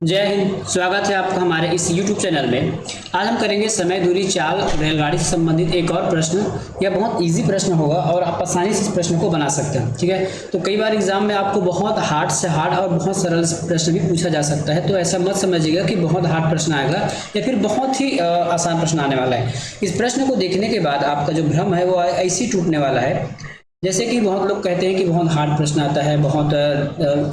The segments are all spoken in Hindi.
जय हिंद। स्वागत है आपका हमारे इस YouTube चैनल में। आज हम करेंगे समय, दूरी, चाल, रेलगाड़ी से संबंधित एक और प्रश्न। यह बहुत इजी प्रश्न होगा और आप आसानी से इस प्रश्न को बना सकते हैं। ठीक है, तो कई बार एग्जाम में आपको बहुत हार्ड से हार्ड और बहुत सरल प्रश्न भी पूछा जा सकता है, तो ऐसा मत समझिएगा कि बहुत हार्ड प्रश्न आएगा या फिर बहुत ही आसान प्रश्न आने वाला है। इस प्रश्न को देखने के बाद आपका जो भ्रम है वो ऐसे ही टूटने वाला है। जैसे कि बहुत लोग कहते हैं कि बहुत हार्ड प्रश्न आता है, बहुत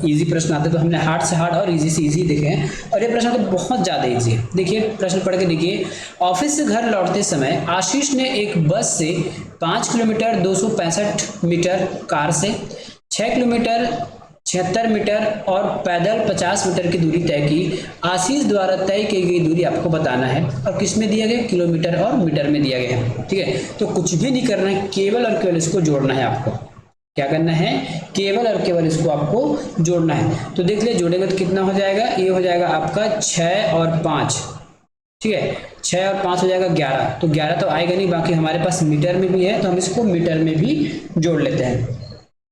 इजी प्रश्न आते हैं, तो हमने हार्ड से हार्ड और इजी से इजी देखे हैं और ये प्रश्न तो बहुत ज़्यादा इजी है। देखिए प्रश्न पढ़ के देखिए। ऑफिस से घर लौटते समय आशीष ने एक बस से 5 किलोमीटर 265 मीटर, कार से 6 किलोमीटर 76 मीटर और पैदल 50 मीटर की दूरी तय की। आशीष द्वारा तय की गई दूरी आपको बताना है और किस में दिया गया, किलोमीटर और मीटर में दिया गया है। ठीक है, तो कुछ भी नहीं करना है, केवल और केवल इसको जोड़ना है। आपको क्या करना है, केवल और केवल इसको आपको जोड़ना है। तो देख ले, जोड़ेंगे तो कितना हो जाएगा, ये हो जाएगा आपका 6 और 5। ठीक है, 6 और 5 हो जाएगा 11। तो 11 तो आएगा नहीं, बाकी हमारे पास मीटर में भी है तो हम इसको मीटर में भी जोड़ लेते हैं।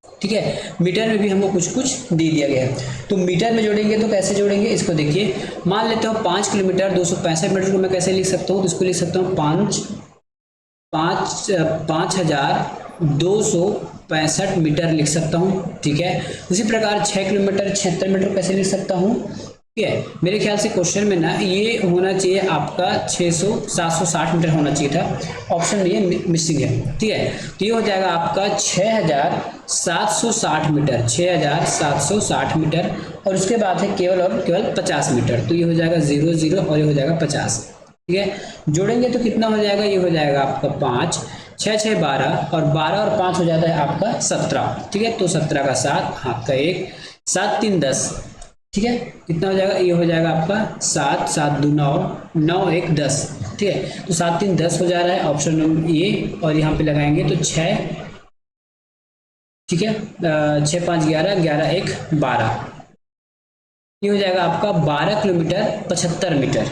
ठीक है, मीटर में भी हमको कुछ कुछ दे दिया गया है, तो मीटर में जोड़ेंगे तो कैसे जोड़ेंगे इसको देखिए। मान लेते हो 5 किलोमीटर 265 मीटर को मैं कैसे लिख सकता हूँ, तो इसको लिख सकता हूँ 5265 मीटर लिख सकता हूँ। ठीक है, उसी प्रकार 6 किलोमीटर 76 मीटर कैसे लिख सकता हूँ। ठीक है, मेरे ख्याल से क्वेश्चन में ना ये होना चाहिए आपका 760 मीटर होना चाहिए था, ऑप्शन में ये मिसिंग है। ठीक है, तो ये हो जाएगा आपका 6760 मीटर, 6760 मीटर और उसके बाद है केवल और केवल 50 मीटर, तो ये हो जाएगा 0 0 और ये हो जाएगा 50। ठीक है, जोड़ेंगे तो कितना हो जाएगा, ये हो जाएगा आपका 5 6 6 12 और 12 और 5 हो जाता है आपका 17। ठीक है, तो 17 का 7, हाथ का 1, 7 3 10। ठीक है, कितना हो जाएगा, ये हो जाएगा आपका 7 7 2 9 9 1 10। ठीक है, तो 7 3 10 हो जा रहा है, ऑप्शन नंबर ए, और यहाँ पे लगाएंगे तो 6। ठीक है, 6 5 11 11 1 12, ये हो जाएगा आपका 12 किलोमीटर 75 मीटर।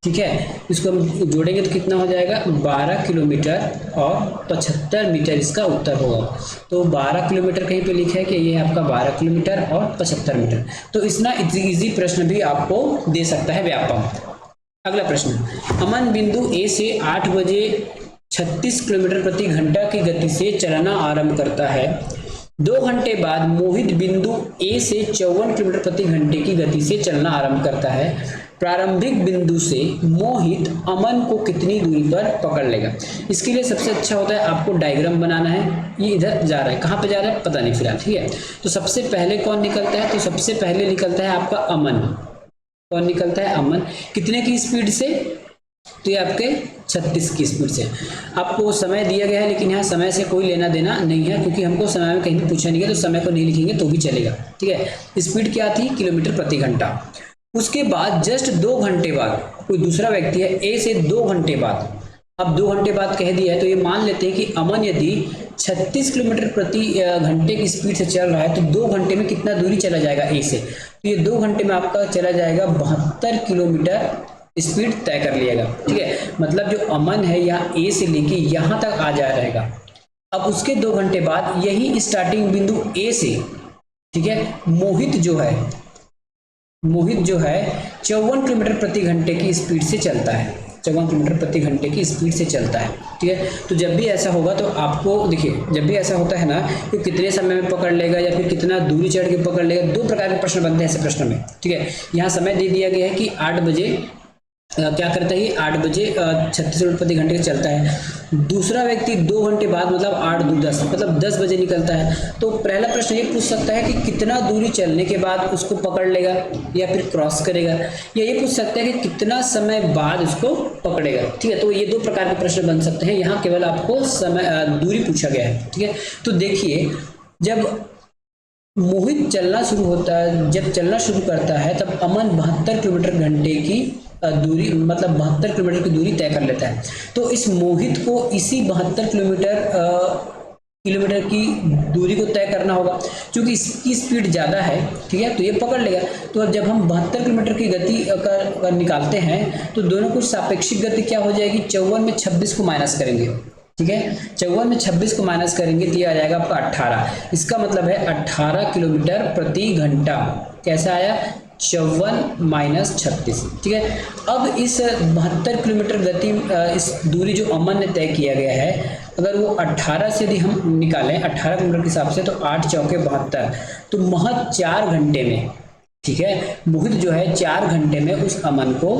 ठीक है, इसको हम जोड़ेंगे तो कितना हो जाएगा, 12 किलोमीटर और 75 मीटर इसका उत्तर होगा। तो 12 किलोमीटर कहीं पे लिखा है कि ये आपका 12 किलोमीटर और 75 मीटर। तो इतना इजी प्रश्न भी आपको दे सकता है व्यापक। अगला प्रश्न, अमन बिंदु ए से 8 बजे 36 किलोमीटर प्रति घंटा की गति से चलना आरंभ करता है। 2 घंटे बाद मोहित बिंदु ए से 54 किलोमीटर प्रति घंटे की गति से चलना आरंभ करता है। प्रारंभिक बिंदु से मोहित अमन को कितनी दूरी पर पकड़ लेगा। इसके लिए सबसे अच्छा होता है आपको डायग्राम बनाना है। ये इधर जा रहा है, कहाँ पे जा रहा है पता नहीं फिलहाल। ठीक है, तो सबसे पहले कौन निकलता है, तो सबसे पहले निकलता है आपका अमन। कौन निकलता है, अमन। कितने की स्पीड से, तो ये आपके 36 की स्पीड से। आपको समय दिया गया है लेकिन यहाँ समय से कोई लेना देना नहीं है, क्योंकि हमको समय में कहीं भी पूछा नहीं है, तो समय को नहीं लिखेंगे तो भी चलेगा। ठीक है, स्पीड क्या थी, किलोमीटर प्रति घंटा। उसके बाद जस्ट 2 घंटे बाद कोई दूसरा व्यक्ति है ए से 2 घंटे बाद, अब 2 घंटे बाद कह दिया है तो ये मान लेते हैं कि अमन यदि 36 किलोमीटर प्रति घंटे की स्पीड से चल रहा है तो 2 घंटे में कितना दूरी चला जाएगा ए से, तो ये 2 घंटे में आपका चला जाएगा 72 किलोमीटर स्पीड तय कर लिएगा। ठीक है, मतलब जो अमन है यहाँ ए से लेके यहाँ तक आ जा रहेगा। अब उसके 2 घंटे बाद यही स्टार्टिंग बिंदु ए से, ठीक है, मोहित जो है 54 किलोमीटर प्रति घंटे की स्पीड से चलता है, 54 किलोमीटर प्रति घंटे की स्पीड से चलता है। ठीक है, तो जब भी ऐसा होगा तो आपको देखिए, जब भी ऐसा होता है ना कि कितने समय में पकड़ लेगा या फिर कितना दूरी चढ़ के पकड़ लेगा, 2 प्रकार के प्रश्न बनते हैं ऐसे प्रश्न में। ठीक है, यहाँ समय दे दिया गया है कि 8 बजे क्या करता है, 8 बजे 36 किलोमीटर प्रति घंटे चलता है। दूसरा व्यक्ति 2 घंटे बाद मतलब 8 2 10 मतलब 10 बजे निकलता है। तो पहला प्रश्न ये पूछ सकता है कि कितना दूरी चलने के बाद उसको पकड़ लेगा या फिर क्रॉस करेगा, या ये पूछ सकता है कि कितना समय बाद उसको पकड़ेगा। ठीक है, तो ये 2 प्रकार के प्रश्न बन सकते हैं। यहाँ केवल आपको समय दूरी पूछा गया है। ठीक है, तो देखिए जब मोहित चलना शुरू होता है, जब चलना शुरू करता है तब अमन 72 किलोमीटर घंटे की दूरी मतलब 72 किलोमीटर की दूरी तय कर लेता है। तो इस मोहित को इसी 72 किलोमीटर की दूरी को तय करना होगा, क्योंकि इसकी स्पीड ज़्यादा है। ठीक है, तो ये पकड़ लेगा। तो अब जब हम 72 किलोमीटर की गति कर निकालते हैं तो दोनों कुछ सापेक्षिक गति क्या हो जाएगी, 54 में 26 को माइनस करेंगे। ठीक है, 54 में 26 को माइनस करेंगे तो ये आ जाएगा आपका 18। इसका मतलब है 18 किलोमीटर प्रति घंटा। कैसा आया, 54 माइनस 36, ठीक है। अब इस 72 किलोमीटर गति, इस दूरी जो अमन ने तय किया गया है, अगर वो 18 से यदि हम निकालें 18 किलोमीटर के हिसाब से, तो 8 चौके 72, तो महज 4 घंटे में, ठीक है, मोहित जो है 4 घंटे में उस अमन को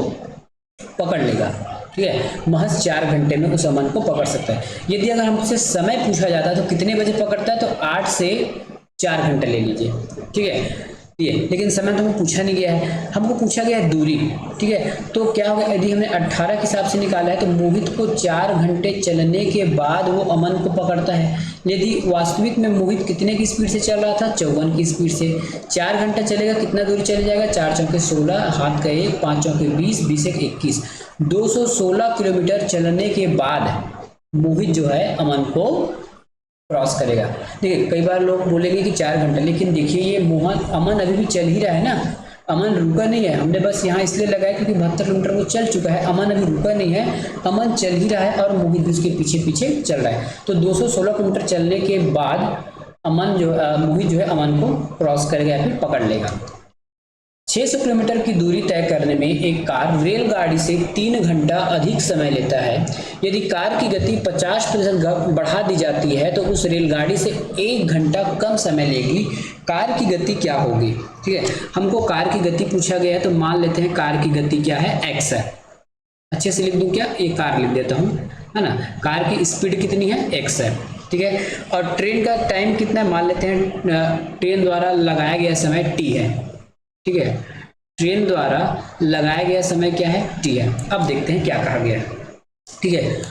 पकड़ लेगा, ठीक है। महज 4 घंटे में उस अमन को पकड़ सकता है। यदि अगर हमसे समय पूछा जाता है तो कितने बजे पकड़ता है, तो 8 से 4 घंटे ले लीजिए, ठीक है ये। लेकिन समय तो हमें पूछा नहीं गया है, हमको पूछा गया है दूरी, ठीक है। तो क्या होगा, यदि हमने 18 के हिसाब से निकाला है तो मोहित को 4 घंटे चलने के बाद वो अमन को पकड़ता है। यदि वास्तविक में मोहित कितने की स्पीड से चल रहा था, 54 की स्पीड से, 4 घंटा चलेगा, कितना दूरी चले जाएगा, 4 चौके 16, हाथ का 1, 5 चौके 20, 20 एक 21, 216 किलोमीटर चलने के बाद मोहित जो है अमन को क्रॉस करेगा। देखिए कई बार लोग बोलेंगे कि 4 घंटे, लेकिन देखिए ये अमन अभी भी चल ही रहा है ना, अमन रुका नहीं है। हमने बस यहाँ इसलिए लगाया क्योंकि 72 किलोमीटर वो चल चुका है, अमन अभी रुका नहीं है, अमन चल ही रहा है और मोहित भी उसके पीछे पीछे चल रहा है। तो 216 किलोमीटर चलने के बाद मोहित जो है अमन को क्रॉस करेगा या फिर पकड़ लेगा। 600 किलोमीटर की दूरी तय करने में एक कार रेलगाड़ी से 3 घंटा अधिक समय लेता है। यदि कार की गति 50% बढ़ा दी जाती है तो उस रेलगाड़ी से 1 घंटा कम समय लेगी। कार की गति क्या होगी, ठीक है। हमको कार की गति पूछा गया है, तो मान लेते हैं कार की गति क्या है, x है। अच्छे से लिख दूं क्या, ये कार लिख देता हूँ, है ना। कार की स्पीड कितनी है, x है, ठीक है। और ट्रेन का टाइम कितना है, मान लेते हैं ट्रेन द्वारा लगाया गया समय t है, ठीक है। ट्रेन द्वारा लगाया गया समय क्या है, t है। अब देखते हैं क्या कहा गया है, ठीक है।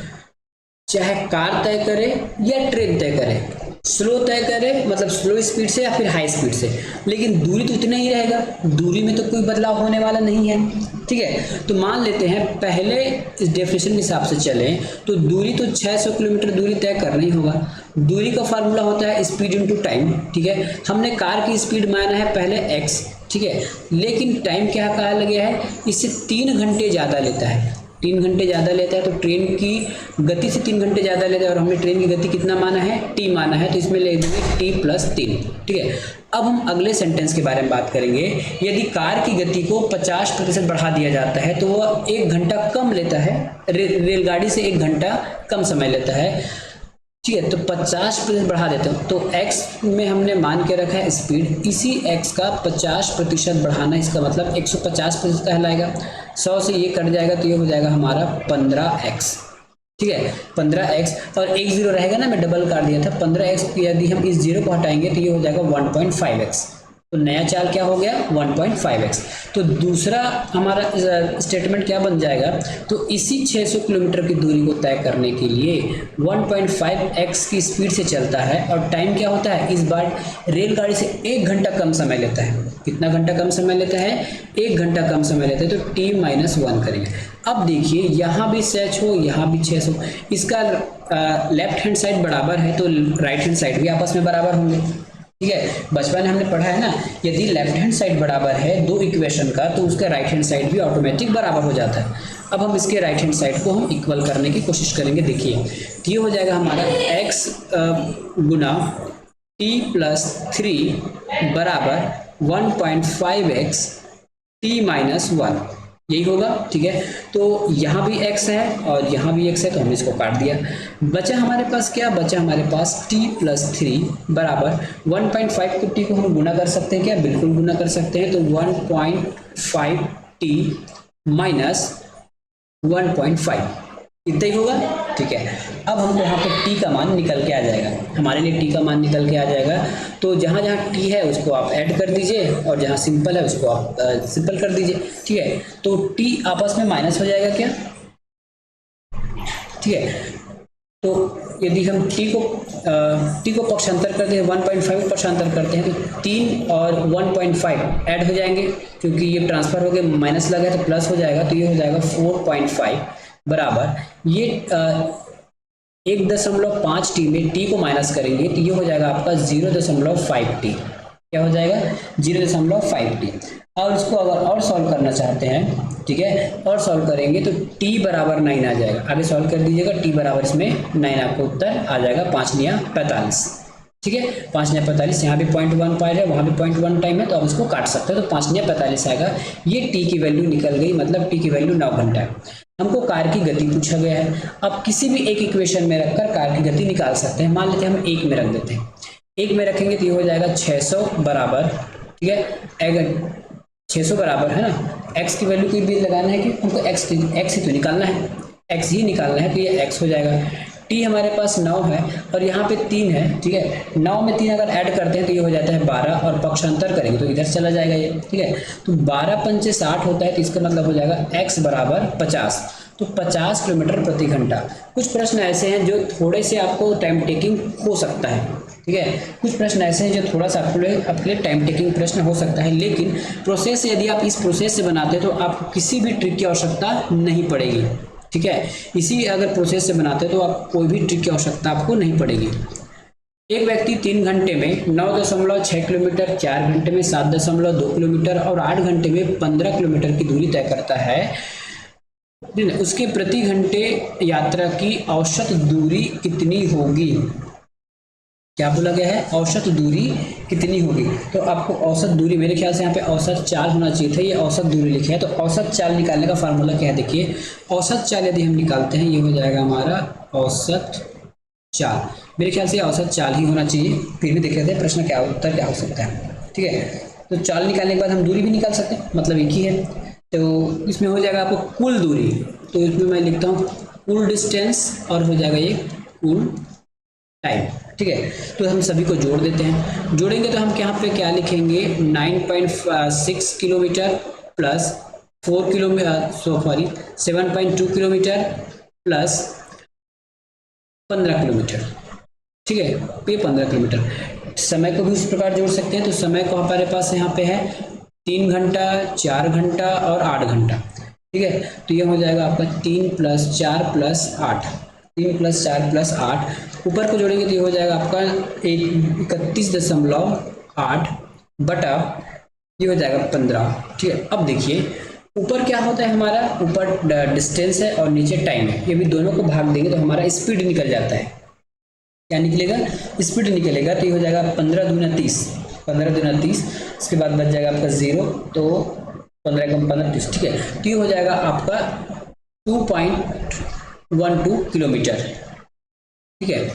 चाहे कार तय करे या ट्रेन तय करे, स्लो तय करे मतलब स्लो स्पीड से या फिर हाई स्पीड से, लेकिन दूरी तो उतना ही रहेगा, दूरी में तो कोई बदलाव होने वाला नहीं है, ठीक है। तो मान लेते हैं पहले इस डेफिनेशन के हिसाब से चलें तो दूरी तो 600 किलोमीटर दूरी तय करना ही होगा। दूरी का फार्मूला होता है स्पीड इनटू टाइम, ठीक है। हमने कार की स्पीड माना है पहले x, ठीक है, लेकिन टाइम क्या कहा गया है, इससे 3 घंटे ज़्यादा लेता है, 3 घंटे ज़्यादा लेता है। तो ट्रेन की गति से 3 घंटे ज़्यादा लेता है और हमने ट्रेन की गति कितना माना है, t माना है, तो इसमें ले देंगे t+3, ठीक है। अब हम अगले सेंटेंस के बारे में बात करेंगे। यदि कार की गति को 50% बढ़ा दिया जाता है तो वह 1 घंटा कम लेता है, रेलगाड़ी से 1 घंटा कम समय लेता है, ठीक है। तो 50% बढ़ा देते हो, तो x में हमने मान के रखा है स्पीड, इसी x का 50% बढ़ाना, इसका मतलब 150% कहलाएगा। 100 से ये कट जाएगा तो ये हो जाएगा हमारा 15x, ठीक है, 15x। और एक जीरो रहेगा ना, मैं डबल कर दिया था, 15x यदि हम इस जीरो को हटाएंगे तो ये हो जाएगा 1.5x। तो नया चाल क्या हो गया, 1.5x। तो दूसरा हमारा स्टेटमेंट क्या बन जाएगा, तो इसी 600 किलोमीटर की दूरी को तय करने के लिए 1.5x की स्पीड से चलता है और टाइम क्या होता है, इस बार रेलगाड़ी से 1 घंटा कम समय लेता है। कितना घंटा कम समय लेता है, 1 घंटा कम समय लेता है, तो t-1 करेंगे। अब देखिए यहाँ भी 600, यहाँ भी 600, इसका लेफ्ट हैंड साइड बराबर है तो राइट हैंड साइड भी आपस में बराबर होंगे, ठीक है। बचपन में हमने पढ़ा है ना, यदि लेफ्ट हैंड साइड बराबर है दो इक्वेशन का तो उसका राइट हैंड साइड भी ऑटोमेटिक बराबर हो जाता है। अब हम इसके राइट हैंड साइड को हम इक्वल करने की कोशिश करेंगे। देखिए तो ये हो जाएगा हमारा x गुना t+3 बराबर 1.5x t-1, यही होगा, ठीक है। तो यहाँ भी x है और यहाँ भी x है, तो हमने इसको काट दिया। बचा हमारे पास क्या, बचा हमारे पास t+3 बराबर 1.5 को t को हम गुना कर सकते हैं क्या, बिल्कुल गुना कर सकते हैं। तो 1.5t माइनस 1.5 इतना ही होगा, ठीक है। अब हमको यहाँ पे t का मान निकल के आ जाएगा, हमारे लिए t का मान निकल के आ जाएगा। तो जहाँ जहाँ t है उसको आप ऐड कर दीजिए और जहाँ सिंपल है उसको आप सिंपल कर दीजिए, ठीक है। तो t आपस में माइनस हो जाएगा क्या, ठीक है। तो यदि हम t को पक्षांतर करते हैं, 1.5 पक्षांतर करते हैं तो 3 और 1.5 ऐड हो जाएंगे, क्योंकि ये ट्रांसफर हो गए, माइनस लगा है तो प्लस हो जाएगा, तो ये हो जाएगा 4.5 बराबर ये 1.5t में t को माइनस करेंगे तो ये हो जाएगा आपका 0.5t, क्या हो जाएगा 0.5t। और इसको अगर और सॉल्व करना चाहते हैं, ठीक है, और सॉल्व करेंगे तो t बराबर 9 आ जाएगा। आगे सॉल्व कर दीजिएगा, t बराबर इसमें 9 आपको उत्तर आ जाएगा, 5×9 = 45, ठीक है। 5 9 45, यहाँ भी 0.1 पाई है, वहाँ भी 0.1 टाइम है, तो आप इसको काट सकते हो, तो 5 9 45 आएगा। ये टी की वैल्यू निकल गई, मतलब टी की वैल्यू 9 घंटा है। हमको कार की गति पूछा गया है। अब किसी भी एक इक्वेशन में रखकर कार की गति निकाल सकते हैं। मान लेते हैं हम एक में रख देते हैं, एक में रखेंगे तो ये हो जाएगा 600 बराबर, ठीक है, 600 बराबर है ना, x की वैल्यू कोई भी लगाना है कि हमको x ही तो निकालना है, x ही निकालना है, तो ये x हो जाएगा। t हमारे पास 9 है और यहाँ पे 3 है, ठीक है, 9 में 3 अगर ऐड करते हैं तो ये हो जाता है 12, और पक्षांतर करेंगे तो इधर चला जाएगा ये, ठीक है। तो 12 पंचे 60 होता है, तो इसका मतलब हो जाएगा x बराबर 50, तो 50 किलोमीटर प्रति घंटा। कुछ प्रश्न ऐसे हैं जो थोड़े से आपको टाइम टेकिंग हो सकता है, ठीक है, कुछ प्रश्न ऐसे हैं जो थोड़ा सा आपके लिए टाइम टेकिंग प्रश्न हो सकता है, लेकिन प्रोसेस यदि आप इस प्रोसेस से बनाते हैं तो आपको किसी भी ट्रिक की आवश्यकता नहीं पड़ेगी, ठीक है। इसी अगर प्रोसेस से बनाते हैं तो आप कोई भी ट्रिक की आवश्यकता आपको नहीं पड़ेगी। एक व्यक्ति 3 घंटे में 9.6 किलोमीटर, 4 घंटे में 7.2 किलोमीटर और 8 घंटे में 15 किलोमीटर की दूरी तय करता है, उसके प्रति घंटे यात्रा की औसत दूरी कितनी होगी? क्या बोला गया है? औसत दूरी कितनी होगी। तो आपको औसत दूरी, मेरे ख्याल से यहाँ पे औसत चाल होना चाहिए था, ये औसत दूरी लिखा है। तो औसत चाल निकालने का फार्मूला क्या है, देखिए, औसत चाल यदि हम निकालते हैं, ये हो जाएगा हमारा औसत चाल। मेरे ख्याल से औसत चाल ही होना चाहिए, फिर भी देख लेते हैं प्रश्न क्या उत्तर क्या हो सकता है, ठीक है। तो चाल निकालने के बाद हम दूरी भी निकाल सकते हैं, मतलब एक ही है। तो इसमें हो जाएगा आपको कुल दूरी, तो इसमें मैं लिखता हूँ कुल डिस्टेंस और हो जाएगा ये कुल टाइम, ठीक है। तो हम सभी को जोड़ देते हैं, जोड़ेंगे तो हम यहाँ पे क्या लिखेंगे, 9.6 kilometre plus 4 kilometre, 7.2 kilometre plus 15 kilometre, ठीक है, ये 15 किलोमीटर। समय को भी उस प्रकार जोड़ सकते हैं, तो समय को हमारे पास यहाँ पे है 3 घंटा, 4 घंटा और 8 घंटा, ठीक है। तो ये हो जाएगा आपका 3 + 4 + 8, 3 + 4 + 8, ऊपर को जोड़ेंगे तो ये हो जाएगा आपका 31.8 बटा ये हो जाएगा 15, ठीक है। अब देखिए ऊपर क्या होता है हमारा, ऊपर डिस्टेंस है और नीचे टाइम है, ये भी दोनों को भाग देंगे तो हमारा स्पीड निकल जाता है। क्या निकलेगा? स्पीड निकलेगा। तो ये हो जाएगा 15 दूना 30, 15 दूना 30, इसके बाद बच जाएगा आपका 0, तो 15 कम 15 30, ठीक है। तो ये हो जाएगा आपका 2.12 किलोमीटर, ठीक है,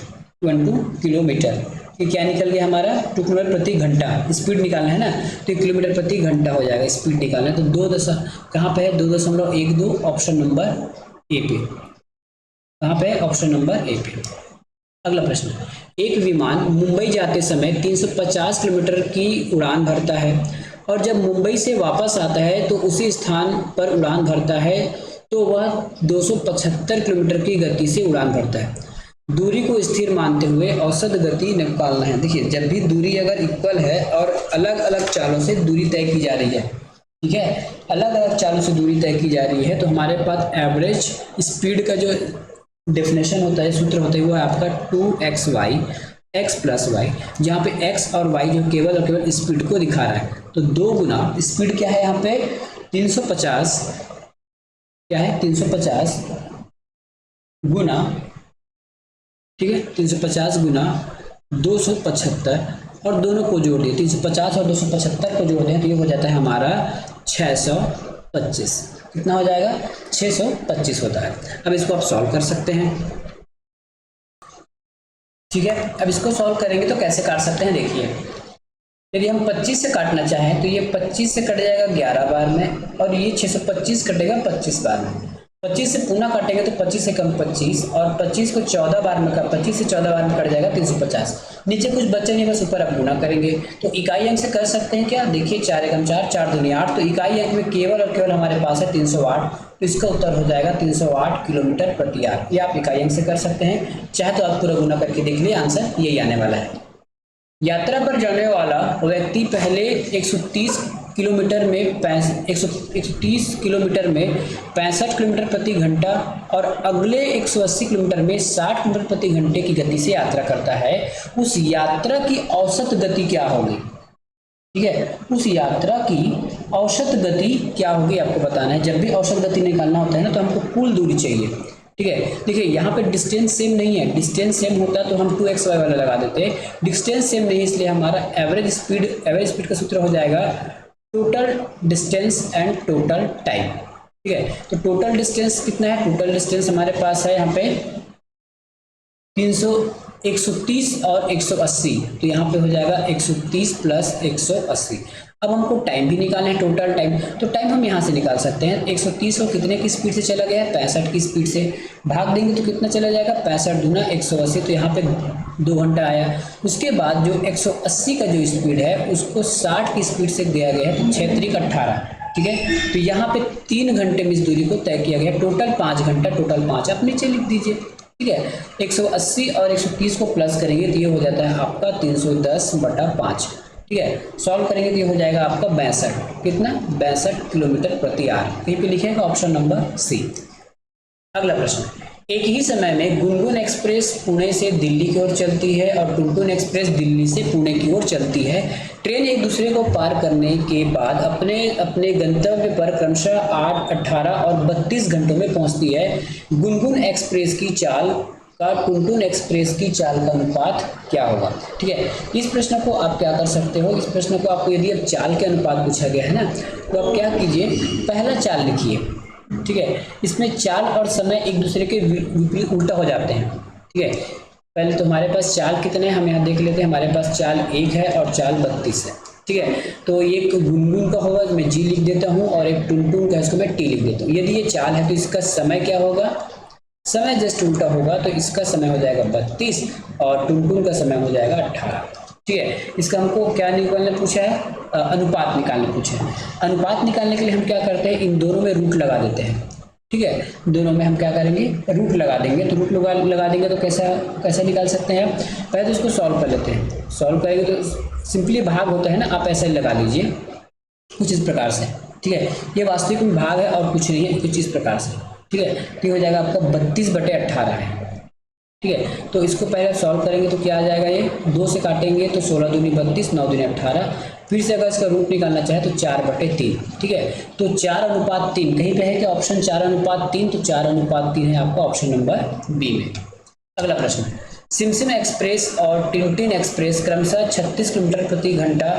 12 किलोमीटर। ये क्या निकल गया हमारा, 2 किलोमीटर प्रति घंटा। स्पीड निकालना है ना, तो 1 किलोमीटर प्रति घंटा हो जाएगा स्पीड निकालना है। तो 2 कहाँ पे है, 2.12, ऑप्शन नंबर ए पे, कहाँ पे है, ऑप्शन नंबर ए पे। अगला प्रश्न, एक विमान मुंबई जाते समय 350 किलोमीटर की उड़ान भरता है और जब मुंबई से वापस आता है तो उसी स्थान पर उड़ान भरता है, तो वह 275 किलोमीटर की गति से उड़ान भरता है। दूरी को स्थिर मानते हुए औसत गति निकालना है। देखिए, जब भी दूरी अगर इक्वल है और अलग अलग चालों से दूरी तय की जा रही है, ठीक है, अलग अलग चालों से दूरी तय की जा रही है, तो हमारे पास एवरेज स्पीड का जो डेफिनेशन होता है, सूत्र होता है, वो है आपका 2xy x + y, जहाँ पे x और y जो केवल और केवल स्पीड को दिखा रहा है। तो 2 गुना स्पीड क्या है यहाँ पे 350, क्या है 350 गुना, ठीक है, 350 गुना 275, और दोनों को जोड़ दिए, 350 और 275 को जोड़ दें तो ये हो जाता है हमारा 625। कितना हो जाएगा, 625 होता है। अब इसको आप सॉल्व कर सकते हैं, ठीक है। अब इसको सॉल्व करेंगे तो कैसे काट सकते हैं, देखिए, यदि हम 25 से काटना चाहें तो ये 25 से कट जाएगा 11 बार में, और ये 625 कटेगा 25 बार में। 25 से पुनः काटेंगे तो 25 से कम 25, और 25 को 14 बार में 25 से 14 बार में कट जाएगा 350। नीचे कुछ बचे नहीं, बस ऊपर आप गुना करेंगे। तो इकाई अंक से कर सकते हैं क्या, देखिए 4 एकम 4, 4 दूनी 8, तो इकाई अंक में केवल और केवल हमारे पास है 308, तो इसका उत्तर हो जाएगा 308 किलोमीटर प्रति आवर। ये आप इकाई अंक से कर सकते हैं, चाहे तो आप पूरा गुना करके देख लिए, आंसर यही आने वाला है। यात्रा पर जाने वाला व्यक्ति पहले 130 किलोमीटर में 130 किलोमीटर में 65 किलोमीटर प्रति घंटा और अगले 180 किलोमीटर में 60 किलोमीटर प्रति घंटे की गति से यात्रा करता है। उस यात्रा की औसत गति क्या होगी, ठीक है, उस यात्रा की औसत गति क्या होगी आपको बताना है। जब भी औसत गति निकालना होता है ना, तो हमको कुल दूरी चाहिए, ठीक है। देखिए यहाँ पे डिस्टेंस सेम नहीं है, डिस्टेंस सेम होता तो हम 2xy वाला लगा देते, डिस्टेंस सेम नहीं, इसलिए हमारा एवरेज स्पीड का सूत्र हो जाएगा total distance and total time. ठीक है, तो टोटल डिस्टेंस कितना है, टोटल डिस्टेंस हमारे पास है यहाँ पे 130 और 180, तो यहाँ पे हो जाएगा 130 प्लस 180। अब हमको टाइम भी निकालना है, टोटल टाइम, तो टाइम हम यहाँ से निकाल सकते हैं। 130 को कितने की स्पीड से चला गया है, 65 की स्पीड से, भाग देंगे तो कितना चला जाएगा, 65 दूना 180, तो यहाँ पे 2 घंटा आया। उसके बाद जो 180 का जो स्पीड है उसको 60 की स्पीड से दिया गया है, तो 6 3 18, ठीक है। तो यहाँ पे 3 घंटे में इस दूरी को तय किया गया, टोटल 5 घंटा, टोटल 5 आप नीचे लिख दीजिए। ठीक है, 180 और 130 को प्लस करेंगे तो ये हो जाता है आपका 310/5। ठीक है, सॉल्व करेंगे तो ये हो जाएगा आपका 62, कितना 62 किलोमीटर प्रति आवर, कहीं पे लिखेगा ऑप्शन नंबर सी। अगला प्रश्न, एक ही समय में गुनगुन एक्सप्रेस पुणे से दिल्ली की ओर चलती है और टुनटुन एक्सप्रेस दिल्ली से पुणे की ओर चलती है। ट्रेन एक दूसरे को पार करने के बाद अपने अपने गंतव्य पर क्रमशः 8, 18 और 32 घंटों में पहुंचती है। गुनगुन एक्सप्रेस की चाल का टुनटुन एक्सप्रेस की चाल का अनुपात क्या होगा। ठीक है, इस प्रश्न को आप क्या कर सकते हो, इस प्रश्न को आपको यदि अब चाल के अनुपात पूछा गया है ना, तो आप क्या कीजिए, पहला चाल लिखिए। ठीक है, इसमें चाल और समय एक दूसरे के विपरीत उल्टा हो जाते हैं। ठीक है, पहले तो हमारे पास चाल कितने हैं हम यहाँ देख लेते हैं, हमारे पास चाल 1 है और चाल 32 है। ठीक है, तो एक गुनगुन का होगा मैं जी लिख देता हूँ और एक टुनटुन का इसको मैं टी लिख देता हूँ। यदि ये चाल है तो इसका समय क्या होगा, समय जस्ट उल्टा होगा, तो इसका समय हो जाएगा 32 और टुनटुन का समय हो जाएगा 18। ठीक है, इसका हमको क्या निकालने पूछा है, अनुपात निकालने पूछा है। अनुपात निकालने के लिए हम क्या करते हैं, इन दोनों में रूट लगा देते हैं। ठीक है, दोनों में हम क्या करेंगे, रूट लगा देंगे, तो रूट लगा देंगे तो कैसा निकाल सकते हैं, पहले तो इसको सॉल्व कर लेते हैं। सॉल्व करेंगे तो सिंपली भाग होता है ना, आप ऐसे लगा लीजिए कुछ इस प्रकार से। ठीक है, ये वास्तविक में भाग है और कुछ नहीं है, कुछ इस प्रकार से। ठीक है, तो ये हो जाएगा आपका 32/18 है। ठीक है, तो इसको पहले सॉल्व करेंगे तो क्या आ जाएगा, ये 2 से काटेंगे तो 16 दूनी 32, 9 दूनी 18, फिर से अगर इसका रूट निकालना चाहे तो 4/3। ठीक है, तो 4:3 कहीं पे है क्या ऑप्शन 4:3, तो 4:3 है आपका ऑप्शन नंबर बी में। अगला प्रश्न, सिमसिम एक्सप्रेस और टिनटिन एक्सप्रेस क्रमशः 36 किलोमीटर प्रति घंटा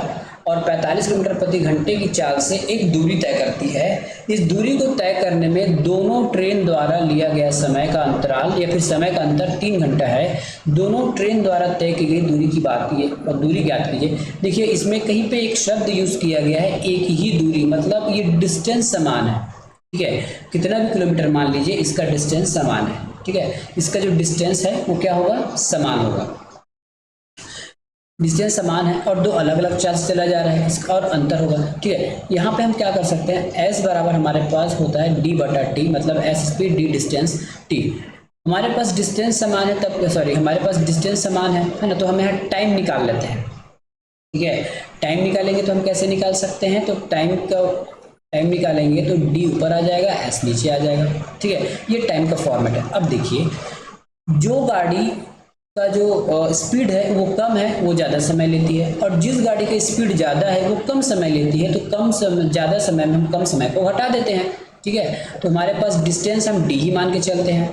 और 45 किलोमीटर प्रति घंटे की चाल से एक दूरी तय करती है। इस दूरी को तय करने में दोनों ट्रेन द्वारा लिया गया समय का अंतराल या फिर समय का अंतर 3 घंटा है। दोनों ट्रेन द्वारा तय की गई दूरी की बात कीजिए और दूरी ज्ञात कीजिए। देखिए इसमें कहीं पे एक शब्द यूज किया गया है, एक ही दूरी, मतलब ये डिस्टेंस समान है। ठीक है, कितना भी किलोमीटर मान लीजिए इसका डिस्टेंस समान है। ठीक है, इसका जो डिस्टेंस है वो क्या होगा, समान होगा, डिस्टेंस समान है और 2 अलग अलग चाल से चला जा रहा है, इसका और अंतर होगा। ठीक है, यहाँ पे हम क्या कर सकते हैं, s बराबर हमारे पास होता है d/t, मतलब s speed d distance t। हमारे पास डिस्टेंस समान है तब, सॉरी हमारे पास डिस्टेंस समान है ना, तो हम यहाँ टाइम निकाल लेते हैं। ठीक है, टाइम निकालेंगे तो हम कैसे निकाल सकते हैं, तो टाइम निकालेंगे तो d ऊपर आ जाएगा, s नीचे आ जाएगा। ठीक है, ये टाइम का फॉर्मेट है। अब देखिए, जो गाड़ी का जो स्पीड है वो कम है वो ज़्यादा समय लेती है, और जिस गाड़ी की स्पीड ज़्यादा है वो कम समय लेती है, तो ज़्यादा समय में हम कम समय को घटा देते हैं। ठीक है, तो हमारे पास डिस्टेंस हम d ही मान के चलते हैं।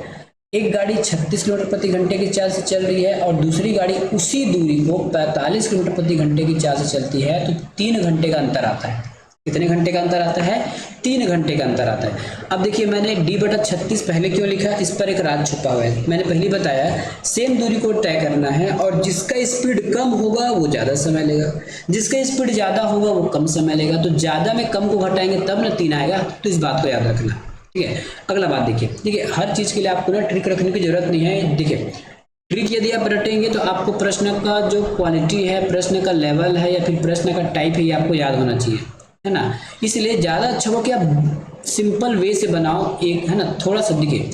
एक गाड़ी 36 किलोमीटर प्रति घंटे की चाल से चल रही है और दूसरी गाड़ी उसी दूरी को 45 किलोमीटर प्रति घंटे की चाल से चलती है, तो 3 घंटे का अंतर आता है। कितने घंटे का अंतर आता है, 3 घंटे का अंतर आता है। अब देखिए मैंने d/36 पहले क्यों लिखा, इस पर एक राज छुपा हुआ है। मैंने पहले बताया सेम दूरी को तय करना है और जिसका स्पीड कम होगा वो ज़्यादा समय लेगा, जिसका स्पीड ज़्यादा होगा वो कम समय लेगा। तो ज़्यादा में कम को घटाएंगे तब ना 3 आएगा, तो इस बात को याद रखना। ठीक है, अगला बात देखिए, हर चीज़ के लिए आपको ना ट्रिक रखने की जरूरत नहीं है। देखिए ट्रिक यदि आप रटेंगे तो आपको प्रश्न का जो क्वालिटी है, प्रश्न का लेवल है या फिर प्रश्न का टाइप है, ये आपको याद होना चाहिए, है ना। इसलिए ज़्यादा अच्छा हो कि आप सिंपल वे से बनाओ, एक है ना, थोड़ा सा। देखिए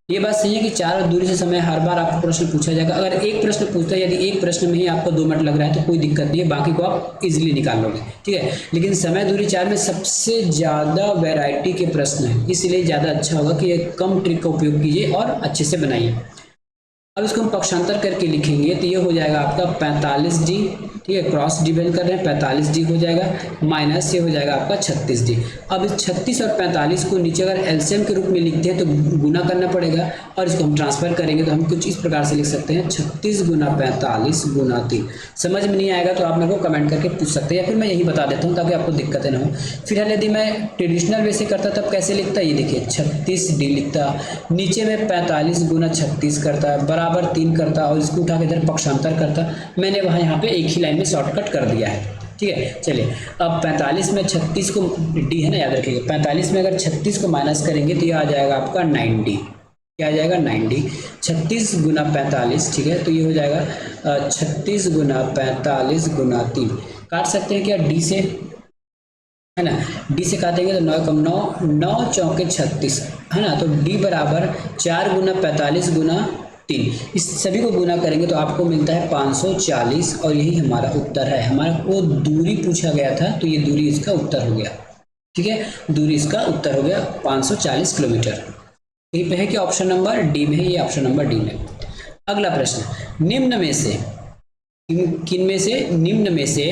ये बात सही है कि 4 दूरी से समय हर बार आपको प्रश्न पूछा जाएगा। अगर एक प्रश्न पूछता है, यदि एक प्रश्न में ही आपको 2 मिनट लग रहा है तो कोई दिक्कत नहीं है, बाकी को आप इजीली निकाल लोगे। ठीक है, लेकिन समय दूरी 4 में सबसे ज़्यादा वैरायटी के प्रश्न है, इसलिए ज़्यादा अच्छा होगा कि एक कम ट्रिक का उपयोग कीजिए और अच्छे से बनाइए। अब इसको हम पक्षांतर करके लिखेंगे तो ये हो जाएगा आपका 45D, ठीक है, क्रॉस डिवाइड कर रहे हैं 45D हो जाएगा, माइनस ये हो जाएगा आपका 36D। अब इस 36 और 45 को नीचे अगर एलसीएम के रूप में लिखते हैं तो गुना करना पड़ेगा, और इसको हम ट्रांसफर करेंगे तो हम कुछ इस प्रकार से लिख सकते हैं 36 गुना 45 गुना 3। समझ में नहीं आएगा तो आप मेरे को कमेंट करके पूछ सकते हैं, या फिर मैं यही बता देता हूँ ताकि आपको दिक्कतें ना हो। फिर यदि मैं ट्रेडिशनल वे से करता तब कैसे लिखता, ये देखिए 36D लिखता, नीचे में 45 गुना 36 करता बराबर 3 करता, और इसको उठा के इधर पक्षांतर करता। मैंने वहाँ यहाँ पे एक ही लाइन में शॉर्टकट कर दिया है, ठीक है। चलिए अब 45 में 36 को, डी है ना याद रखिएगा, 45 में अगर 36 को माइनस करेंगे तो ये आ जाएगा आपका 9D। क्या आ जाएगा 9D, 36 गुना 45, ठीक है, तो ये हो जाएगा 36 गुना 45 गुना 3। काट सकते हैं क्या डी से, है ना, डी से काटेंगे तो 9 कम 9, 9 चौके 36, है ना, तो डी बराबर 4 गुना 45 गुना 3। इस सभी को गुना करेंगे तो आपको मिलता है 540, और यही हमारा उत्तर है। हमारा वो दूरी पूछा गया था तो ये दूरी इसका उत्तर हो गया, ठीक है, दूरी इसका उत्तर हो गया 540 किलोमीटर। यही पे है कि ऑप्शन नंबर डी में है, ये ऑप्शन नंबर डी में। अगला प्रश्न, निम्न में से किन में से, निम्न में से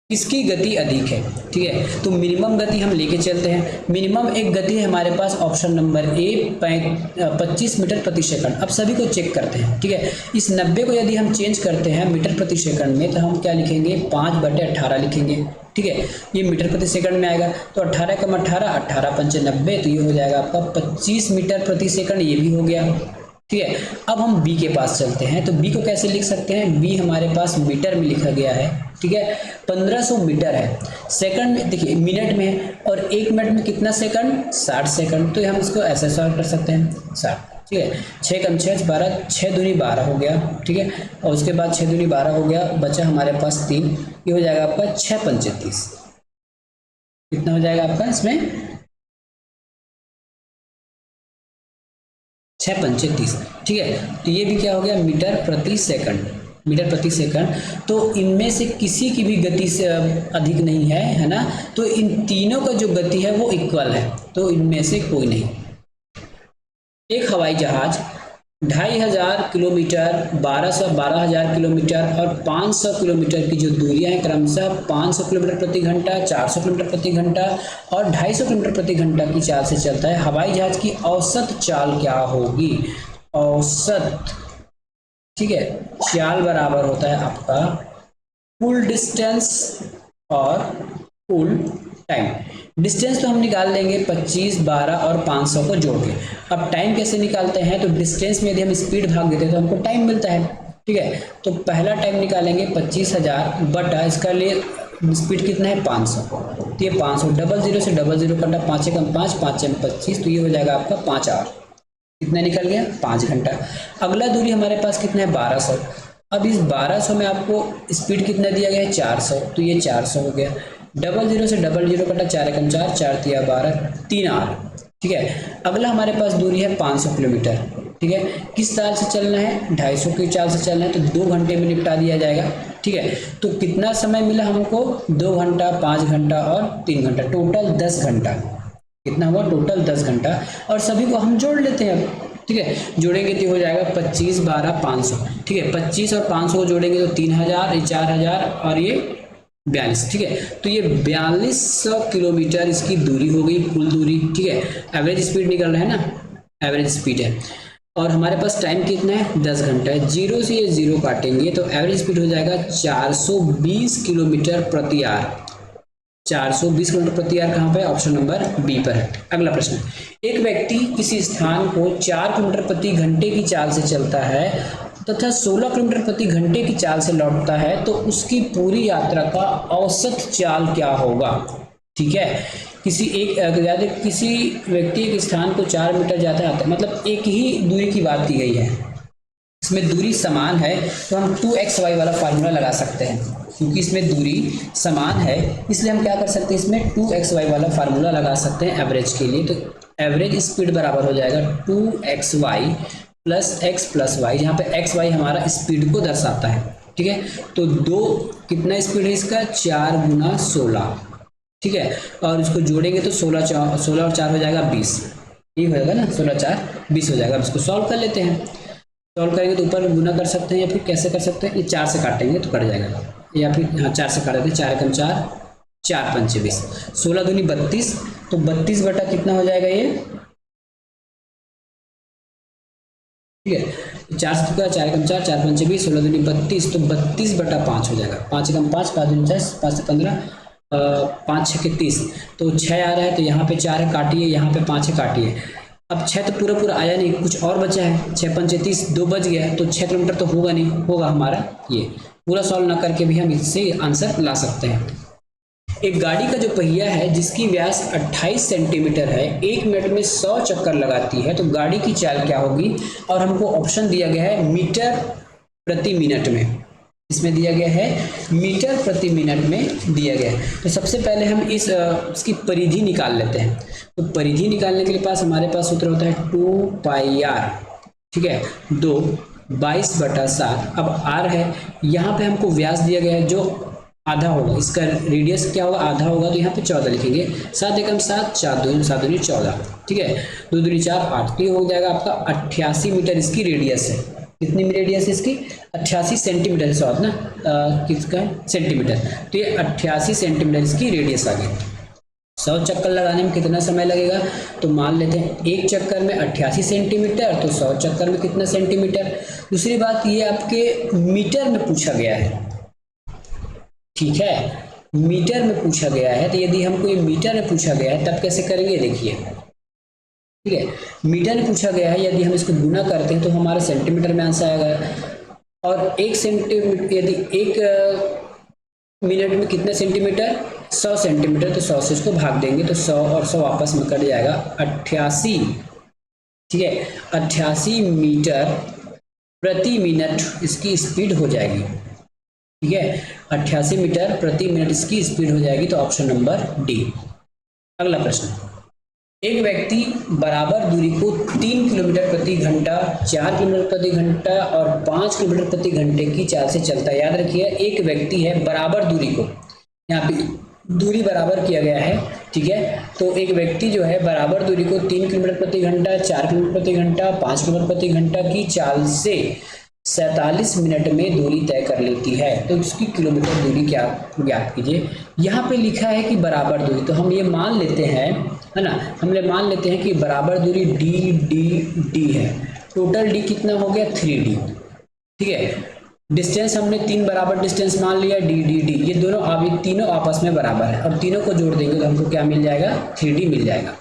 किसकी गति अधिक है, ठीक है। तो मिनिमम गति हम लेके चलते हैं। मिनिमम एक गति है हमारे पास ऑप्शन नंबर ए 25 मीटर प्रति सेकंड। अब सभी को चेक करते हैं, ठीक है। इस 90 को यदि हम चेंज करते हैं मीटर प्रति सेकंड में तो हम क्या लिखेंगे, 5/18 लिखेंगे, ठीक है। ये मीटर प्रति सेकंड में आएगा तो 18 कम 18, 18 पंचे 90, तो ये हो जाएगा आपका 25 मीटर प्रति सेकंड, ये भी हो गया, ठीक है। अब हम बी के पास चलते हैं, तो बी को कैसे लिख सकते हैं, बी हमारे पास मीटर में लिखा गया है, ठीक है। 1500 मीटर है, सेकंड में देखिए मिनट में है, और 1 मिनट में कितना सेकंड, 60 सेकंड, तो हम इसको ऐसे सॉल्व कर सकते हैं 60, ठीक है। 6 कम 6 12, 6 दूनी 12 हो गया, ठीक है, और उसके बाद 6 दूनी 12 हो गया, बचा हमारे पास 3, ये हो जाएगा आपका 6 पंचे 30। कितना हो जाएगा आपका इसमें, 6 पंचे 30, ठीक है। तो ये भी क्या हो गया, मीटर प्रति सेकंड, मीटर प्रति सेकंड। तो इनमें से किसी की भी गति से अधिक नहीं है, है ना, तो इन तीनों का जो गति है वो इक्वल है, तो इनमें से कोई नहीं। एक हवाई जहाज 2500 किलोमीटर, 12,000 किलोमीटर और 500 किलोमीटर की जो दूरियां हैं क्रमशः 500 किलोमीटर प्रति घंटा, 400 किलोमीटर प्रति घंटा और 250 किलोमीटर प्रति घंटा की चाल से चलता है। हवाई जहाज की औसत चाल क्या होगी, औसत, ठीक है, चाल बराबर होता है आपका कुल डिस्टेंस और कुल टाइम। डिस्टेंस तो हम निकाल लेंगे 25, 12 और 500 को जोड़ के। अब टाइम कैसे निकालते हैं, तो डिस्टेंस में यदि हम स्पीड भाग देते हैं तो हमको टाइम मिलता है, ठीक है। तो पहला टाइम निकालेंगे 25,000 बटा इसका लिए स्पीड कितना है 500, तो ये 500, 00 से 00 कटा, 5 कम 5, 5 में 25, तो ये हो जाएगा आपका 5 आवर। कितना निकल गया, 5 घंटा। अगला दूरी हमारे पास कितना है 1200। अब इस 1200 में आपको स्पीड कितना दिया गया है 400, तो ये 400 हो गया। 00 से 00 कटा, 4 कम 4, 4 तिया 12, 3 आवर, ठीक है। अगला हमारे पास दूरी है 500 किलोमीटर, ठीक है। किस चाल से चलना है, 250 की चाल से चलना है, तो 2 घंटे में निपटा दिया जाएगा, ठीक है। तो कितना समय मिला हमको, 2 घंटा, 5 घंटा और 3 घंटा, टोटल 10 घंटा। कितना हुआ, टोटल 10 घंटा। और सभी को हम जोड़ लेते हैं, ठीक है। जोड़ेंगे तो हो जाएगा 25, 12, 500, ठीक है। 25 और 500 को जोड़ेंगे तो 3000, ये 4000 और ये 42, ठीक है। तो ये 4200 किलोमीटर इसकी दूरी हो गई, कुल दूरी, ठीक है। एवरेज स्पीड निकल रहा है ना, एवरेज स्पीड है। और हमारे पास टाइम कितना है 10 घंटा है। 0 से ये 0 काटेंगे तो एवरेज स्पीड हो जाएगा 420 किलोमीटर प्रति आवर। 420 किलोमीटर प्रति आवर कहाँ पे, ऑप्शन नंबर बी पर है। अगला प्रश्न, एक व्यक्ति किसी स्थान को 4 किलोमीटर प्रति घंटे की चाल से चलता है तथा 16 किलोमीटर प्रति घंटे की चाल से लौटता है, तो उसकी पूरी यात्रा का औसत चाल क्या होगा, ठीक है। किसी व्यक्ति एक स्थान को 4 मीटर जाता है, मतलब एक ही दूरी की बात की गई है, इसमें दूरी समान है तो हम 2xy वाला फार्मूला लगा सकते हैं। क्योंकि इसमें दूरी समान है इसलिए हम क्या कर सकते हैं, इसमें 2xy वाला फार्मूला लगा सकते हैं एवरेज के लिए। तो एवरेज स्पीड बराबर हो जाएगा 2xy plus x plus Y, जहाँ पे xy हमारा स्पीड को दर्शाता है, ठीक है। तो 2 कितना स्पीड है इसका, 4 गुना 16, ठीक है। और इसको जोड़ेंगे तो 16 और 4 हो जाएगा 20, ये हो जाएगा ना, 16 4 20 हो जाएगा। अब इसको सॉल्व कर लेते हैं। सॉल्व करेंगे तो ऊपर गुना कर सकते हैं या फिर कैसे कर सकते हैं, ये 4 से काटेंगे तो कट जाएगा, या फिर हाँ 4 से काट देते हैं, 4 एकम 4, 4 पंचे 20, 16 दूनी 32, तो 32 बटा कितना हो जाएगा ये, ठीक है, 4 से टुकड़ा 4 एकम 4, 4 पंचे 20, 16 दूनी 32, तो 32 बटा 5 हो जाएगा, 5 एकम 5, 5 दूनी 10, 5 से 15, 5 6 के 30, तो 6 आ रहा है, तो यहाँ पे 4 है काटिए, यहाँ पे 5 है काटिए। अब 6 तो पूरा पूरा आया नहीं, कुछ और बचा है, 6 पंचे 30, 2 बच गया, तो 6 किलोमीटर तो होगा नहीं, होगा हमारा ये। पूरा सॉल्व ना करके भी हम इससे आंसर ला सकते हैं। एक गाड़ी का जो पहिया है जिसकी व्यास 28 सेंटीमीटर है, 1 मिनट में 100 चक्कर लगाती है, तो गाड़ी की चाल क्या होगी, और हमको ऑप्शन दिया गया है मीटर प्रति मिनट में, इसमें दिया गया है मीटर प्रति मिनट में दिया गया है। तो सबसे पहले हम इसकी परिधि निकाल लेते हैं। तो परिधि निकालने के लिए पास हमारे पास सूत्र होता है 2πr, ठीक है, 2 22/7। अब r है, यहाँ पे हमको व्यास दिया गया है जो आधा होगा, इसका रेडियस क्या होगा, आधा होगा, तो यहाँ पे 14 लिखेंगे, 7 एकम 7, 4 दूनी 7 दूनी 14, ठीक है, 2 दूनी 4 8, तो ये हो जाएगा आपका 88 मीटर इसकी रेडियस है। कितनी रेडियस है इसकी, 88 सेंटीमीटर, सॉरी ना, किसका है सेंटीमीटर, तो ये 88 सेंटीमीटर इसकी रेडियस आ गई। 100 चक्कर लगाने में कितना समय लगेगा, तो मान लेते हैं एक चक्कर में 88 सेंटीमीटर, तो 100 चक्कर में कितना सेंटीमीटर। दूसरी बात ये आपके मीटर में पूछा गया है, ठीक है, मीटर में पूछा गया है, तो यदि हमको ये मीटर में पूछा गया है तब कैसे करेंगे, देखिए, ठीक है, मीटर में पूछा गया है, यदि हम इसको गुना करते हैं तो हमारा सेंटीमीटर में आंसर आएगा, और 1 सेंटीमीटर, यदि 1 मिनट में कितने सेंटीमीटर, 100 सेंटीमीटर, तो 100 से इसको भाग देंगे तो 100 और 100 आपस में कट जाएगा, 88, ठीक है, 88 मीटर प्रति मिनट इसकी स्पीड हो जाएगी, ठीक है, 88 मीटर प्रति मिनट इसकी स्पीड हो जाएगी, तो ऑप्शन नंबर डी। अगला प्रश्न, एक व्यक्ति बराबर दूरी को 3 किलोमीटर प्रति घंटा, 4 किलोमीटर प्रति घंटा और 5 किलोमीटर प्रति घंटे की चाल से चलता है। याद रखिए, एक व्यक्ति है, बराबर दूरी को, यहाँ पे दूरी बराबर किया गया है, ठीक है, तो एक व्यक्ति जो है बराबर दूरी को 3 किलोमीटर प्रति घंटा, 4 किलोमीटर प्रति घंटा, 5 किलोमीटर प्रति घंटा की चाल से 47 मिनट में दूरी तय कर लेती है, तो इसकी किलोमीटर दूरी क्या ज्ञात कीजिए। यहाँ पे लिखा है कि बराबर दूरी, तो हम ये मान लेते हैं, है ना, हमने मान लेते हैं कि बराबर दूरी डी डी डी है, टोटल डी कितना हो गया 3d, ठीक है, डिस्टेंस हमने 3 बराबर डिस्टेंस मान लिया डी डी डी, ये दोनों अभी तीनों आपस में बराबर है, और तीनों को जोड़ देंगे तो हमको क्या मिल जाएगा, 3d मिल जाएगा,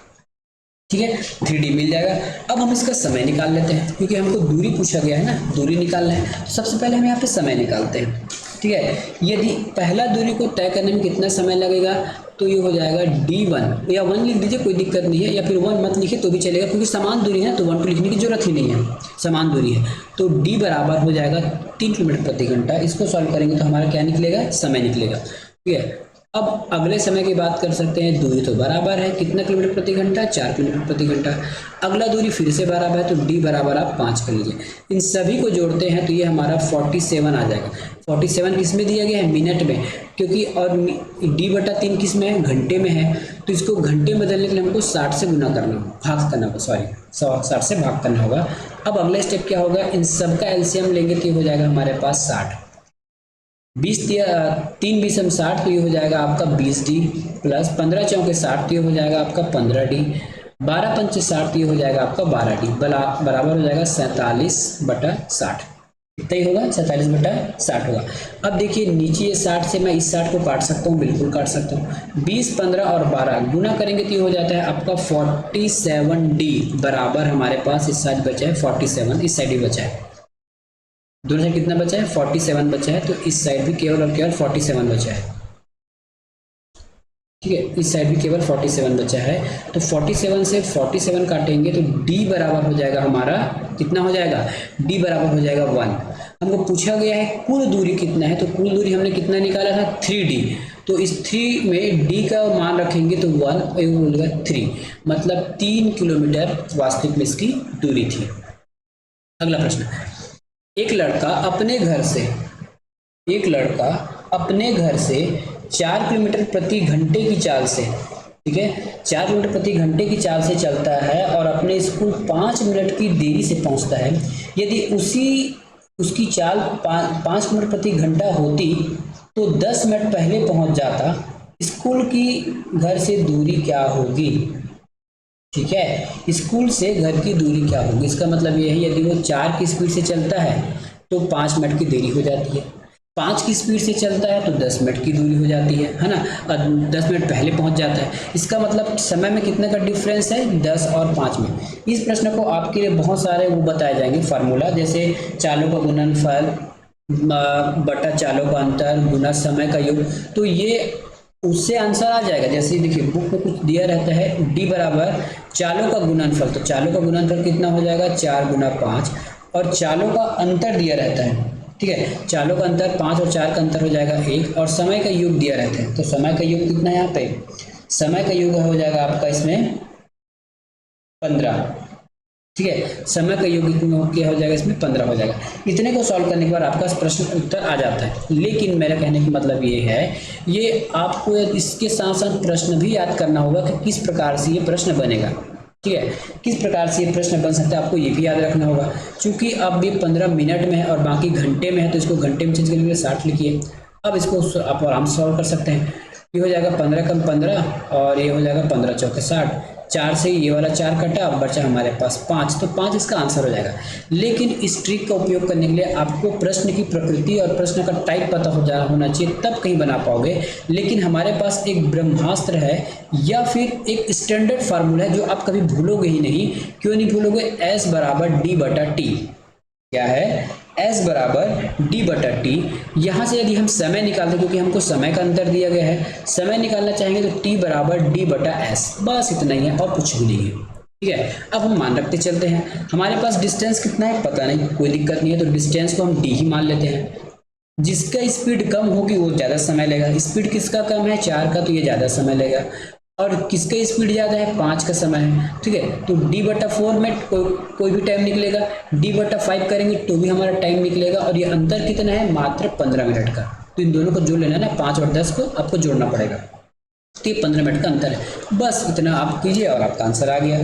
ठीक है, 3d मिल जाएगा। अब हम इसका समय निकाल लेते हैं, क्योंकि हमको दूरी पूछा गया है ना, दूरी निकालना है, तो सबसे पहले हम यहाँ पे समय निकालते हैं, ठीक है, यदि पहला दूरी को तय करने में कितना समय लगेगा, तो ये हो जाएगा d1, या 1 लिख दीजिए, कोई दिक्कत नहीं है, या फिर 1 मत लिखिए तो भी चलेगा, क्योंकि समान दूरी है तो 1 को लिखने की जरूरत ही नहीं है, समान दूरी है, तो d बराबर हो जाएगा 3 किलोमीटर प्रति घंटा। इसको सॉल्व करेंगे तो हमारा क्या निकलेगा, समय निकलेगा, ठीक है। अब अगले समय की बात कर सकते हैं, दूरी तो बराबर है, कितना किलोमीटर प्रति घंटा, 4 किलोमीटर प्रति घंटा। अगला दूरी फिर से बराबर है, तो d बराबर आप 5 कर लीजिए, इन सभी को जोड़ते हैं तो ये हमारा 47 आ जाएगा। 47 किस में दिया गया है, मिनट में, क्योंकि और d/3 किस में है, घंटे में है, तो इसको घंटे में बदलने के लिए हमको 60 से गुना करना, भाग करना होगा, सॉरी 60 से भाग करना होगा। अब अगला स्टेप क्या होगा, इन सब का एलसीएम लेंगे तो ये हो जाएगा हमारे पास 60, 3 20 60, तो ये हो जाएगा आपका 20d प्लस 15 चौके 60, तो ये हो जाएगा आपका 15d, 12 पंचे 60, तो ये हो जाएगा आपका 12d, बराबर हो जाएगा 47/60, कितना ही होगा, 47/60 होगा। अब देखिए नीचे ये 60 से मैं इस 60 को काट सकता हूँ, बिल्कुल काट सकता हूँ, 20 15 और 12 गुना करेंगे तो ये हो जाता है आपका 47d, बराबर हमारे पास इस साइड बचा है 47, इस साइड भी बचा है, दोनों साइड कितना बचा है, 47 बचा है, तो इस साइड भी केवल और केवल 47 बचा है, ठीक है, इस साइड भी केवल 47 बचा है, तो 47 से 47 काटेंगे तो d बराबर हो जाएगा हमारा, कितना हो जाएगा, d बराबर हो जाएगा 1। हमको पूछा गया है कुल दूरी कितना है, तो कुल दूरी हमने कितना निकाला था, 3d, तो इस 3 में d का मान रखेंगे तो 1 और ये बोलेगा 3, मतलब 3 किलोमीटर वास्तविक में इसकी दूरी थी। अगला प्रश्न, एक लड़का अपने घर से 4 किलोमीटर प्रति घंटे की चाल से ठीक है। 4 किलोमीटर प्रति घंटे की चाल से चलता है और अपने स्कूल 5 मिनट की देरी से पहुंचता है। यदि उसकी चाल 5 किलोमीटर प्रति घंटा होती तो 10 मिनट पहले पहुंच जाता। स्कूल की घर से दूरी क्या होगी? ठीक है, स्कूल से घर की दूरी क्या होगी? इसका मतलब ये है यदि वो 4 की स्पीड से चलता है तो 5 मिनट की देरी हो जाती है, 5 की स्पीड से चलता है तो 10 मिनट की दूरी हो जाती है ना, और 10 मिनट पहले पहुंच जाता है। इसका मतलब समय में कितने का डिफरेंस है? 10 और 5 में। इस प्रश्न को आपके लिए बहुत सारे वो बताए जाएंगे फार्मूला, जैसे चालों का गुणनफल बटा चालों का अंतर गुना समय का योग, तो ये उससे आंसर आ जाएगा। जैसे देखिए बुक में कुछ दिया रहता है डी बराबर चालों का गुणनफल, तो चालों का गुणनफल कितना हो जाएगा? 4 गुना 5, और चालों का अंतर दिया रहता है, ठीक है, चालों का अंतर 5 और 4 का अंतर हो जाएगा 1, और समय का योग दिया रहता है, तो समय का योग कितना है यहाँ पे? समय का योग हो जाएगा आपका इसमें 15, ठीक है, समय का योग क्या हो जाएगा इसमें? 15 हो जाएगा। इतने को सॉल्व करने के बाद आपका प्रश्न उत्तर आ जाता है। लेकिन मेरा कहने का मतलब ये है, ये आपको इसके साथ साथ प्रश्न भी याद करना होगा कि किस प्रकार से ये प्रश्न बनेगा, ठीक है, किस प्रकार से ये प्रश्न बन सकता है, आपको ये भी याद रखना होगा। क्योंकि अब ये 15 मिनट में है और बाकी घंटे में है, तो इसको घंटे में चेंज करने के लिए 60 लिखिए। अब इसको आप आराम से सॉल्व कर सकते हैं। ये हो जाएगा 15 कम 15 और ये हो जाएगा 15 चौके 60, 4 से ये वाला 4 कटा, बचा हमारे पास 5, तो 5 इसका आंसर हो जाएगा। लेकिन इस ट्रिक का उपयोग करने के लिए आपको प्रश्न की प्रकृति और प्रश्न का टाइप पता होना चाहिए, तब कहीं बना पाओगे। लेकिन हमारे पास एक ब्रह्मास्त्र है या फिर एक स्टैंडर्ड फार्मूला है जो आप कभी भूलोगे ही नहीं। क्यों नहीं भूलोगे? S बराबर D बटा T। क्या है? S बराबर D बटा T। यहाँ से यदि हम समय निकालते, क्योंकि हमको समय का अंतर दिया गया है, समय निकालना चाहेंगे तो T बराबर D बटा S, बस इतना ही है और कुछ भी नहीं है, ठीक है। अब हम मान रखते चलते हैं। हमारे पास डिस्टेंस कितना है पता नहीं, कोई दिक्कत नहीं है, तो डिस्टेंस को हम D ही मान लेते हैं। जिसका स्पीड कम होगी वो ज़्यादा समय लेगा। स्पीड किसका कम है? 4 का, तो ये ज़्यादा समय लेगा। और किसका स्पीड ज़्यादा है? 5 का समय है, ठीक है। तो D बटा 4 में कोई भी टाइम निकलेगा, D बटा 5 करेंगे तो भी हमारा टाइम निकलेगा। और ये अंतर कितना है? मात्र 15 मिनट का। तो इन दोनों को जोड़ लेना है ना, 5 और 10 को आपको जोड़ना पड़ेगा, तो ये 15 मिनट का अंतर है। बस इतना आप कीजिए और आपका आंसर आ गया,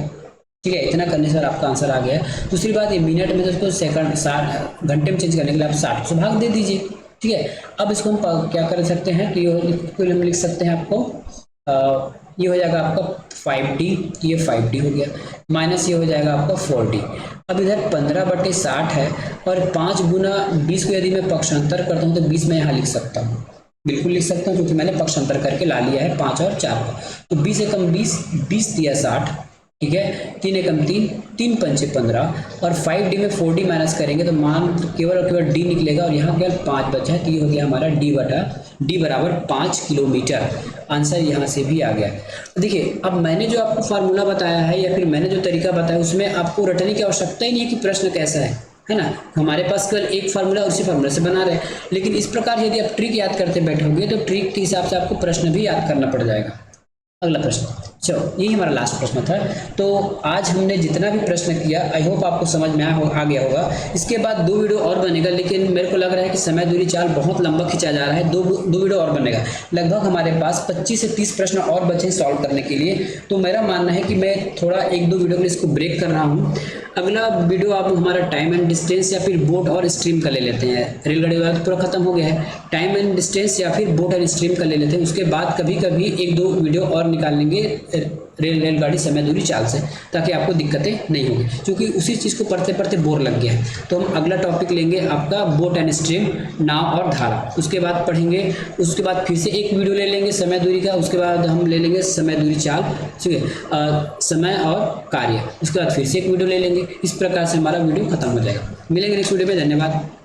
ठीक है। इतना करने से आपका आंसर आ गया। दूसरी बात, ये मिनट में तो इसको सेकंड 60 घंटे में चेंज करने के लिए आप 60 से भाग दे दीजिए, ठीक है। अब इसको हम क्या कर सकते हैं, तो ये हम लिख सकते हैं आपको ये हो जाएगा आपका 5D, ये 5D हो गया, माइनस ये हो जाएगा आपका 4D। अब इधर 15/60 है और 5 गुना 20 को यदि मैं पक्षांतर करता हूँ तो 20 मैं यहाँ लिख सकता हूँ, बिल्कुल लिख सकता हूँ, क्योंकि मैंने पक्षांतर करके ला लिया है 5 और 4 को। तो 20 एकम 20, 20 दिया 60, ठीक है, 3 एकम 3, 3 पंचे 15, और 5D में 4D माइनस करेंगे तो मान केवल और केवल D निकलेगा, और यहाँ केवल 5 बचा है, तो ये हो गया हमारा D बराबर 5 किलोमीटर। आंसर यहाँ से भी आ गया। देखिए, अब मैंने जो आपको फार्मूला बताया है या फिर मैंने जो तरीका बताया उसमें आपको रटने की आवश्यकता ही नहीं है कि प्रश्न कैसा है ना। हमारे पास केवल एक फार्मूला, उसी फार्मूला से बना रहे हैं। लेकिन इस प्रकार यदि आप ट्रिक याद करते बैठोगे तो ट्रिक के हिसाब से आपको प्रश्न भी याद करना पड़ जाएगा। अगला प्रश्न, चलो यही हमारा लास्ट प्रश्न था। तो आज हमने जितना भी प्रश्न किया, आई होप आपको समझ में आ गया होगा। इसके बाद 2 वीडियो और बनेगा, लेकिन मेरे को लग रहा है कि समय दूरी चाल बहुत लंबा खिंचा जा रहा है। दो वीडियो और बनेगा। लगभग हमारे पास 25 से 30 प्रश्न और बचे हैं सॉल्व करने के लिए। तो मेरा मानना है कि मैं थोड़ा 1-2 वीडियो के लिए इसको ब्रेक कर रहा हूँ। अगला वीडियो आप हमारा टाइम एंड डिस्टेंस या फिर बोट और स्ट्रीम का ले लेते हैं। रेलगाड़ी वाला तो पूरा खत्म हो गया है, टाइम एंड डिस्टेंस या फिर बोट एंड स्ट्रीम का ले लेते हैं। उसके बाद कभी कभी 1-2 वीडियो और निकाल लेंगे रेलगाड़ी समय दूरी चाल से, ताकि आपको दिक्कतें नहीं होगी, क्योंकि उसी चीज़ को पढ़ते पढ़ते बोर लग गया है। तो हम अगला टॉपिक लेंगे आपका बोट एंड स्ट्रीम, नाव और धारा। उसके बाद पढ़ेंगे, उसके बाद फिर से एक वीडियो ले लेंगे समय दूरी का। उसके बाद हम ले लेंगे समय दूरी चाल, ठीक है, समय और कार्य। उसके बाद फिर से एक वीडियो ले लेंगे। इस प्रकार से हमारा वीडियो खत्म हो जाएगा। मिलेंगे नेक्स्ट वीडियो में। धन्यवाद।